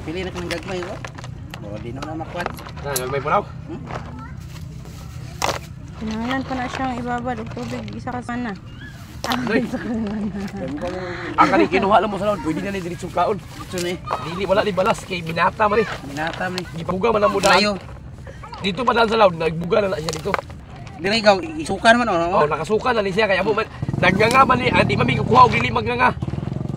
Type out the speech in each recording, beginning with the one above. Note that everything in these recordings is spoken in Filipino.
Pili na ka ng gagmay ko. Di na makuha. Gagmay po raw? Pinangalan pa na siyang ibabad og tubig. Isa ka sana. Ang kani kinuha lang mo sa laon, pwede na ni diretsong kaon. Ito na eh. Dili wala ni balas kay binata man eh. Binata man eh. Gipabuga man ang mudahan. Layo. Dito pa daan sa laon, nagbuga na siya dito. Dili ikaw, isukan man o. Oh, nakasuka na ni siya kaya mo man nagnganga man ni, di man mi kukuha og dili magnganga.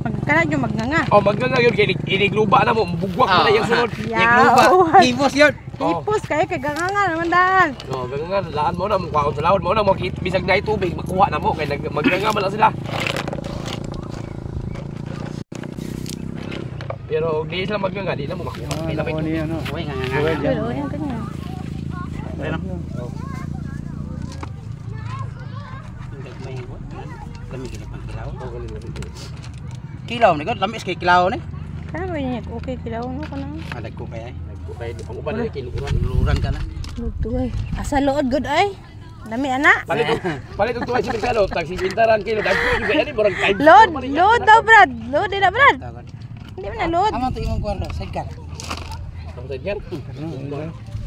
Magkana yung magnganga. Oh, magnganga yun kay inigluba na mo, bugwak mo na yung sunod. Igluba. Hibos yun. Hipos kayo kay ganganga naman dahil. Oh, magnganga laan mo na mo kuha sa laon mo na mo bisag na tubig makuha na mo kay magnganga man lang sila. Pero di sila magnganga, di na mo makuha. Kay na may tubig. Uy, nga. Pero yan ganyan. Ano? Gagmay ko. Lami gini pang kilaw. Kilaw ni ko, lamis kay kilaw ni. Kana ba niya okay kilaw no kana? Alag ko kay ay. Kay di pang uban ni kinuran. Luran ka na. Lutuay. Asa lood good ay. Dami ana. Palit og tuwa si Mercado, tag 50 kilo dagko juga ani borang kain. Load daw Brad. Load na Brad. Hindi man na load. Amo to imong kwarto, sagkat. Kamu tadian?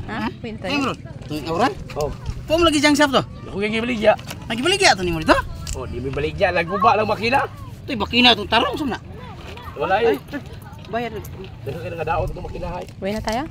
Ha? Pinta. Ay bro, tung uran. Oh, Pum lagi jang sap to. ako yung gibaligya. Lagi baligya to nimo dito. Oh, di may baligya, nagguba lang makina. Tuy bakina tong tarong sumna. Wala eh. Bayad. Dito kayo nga daot itong makina hay. Buhay na tayo?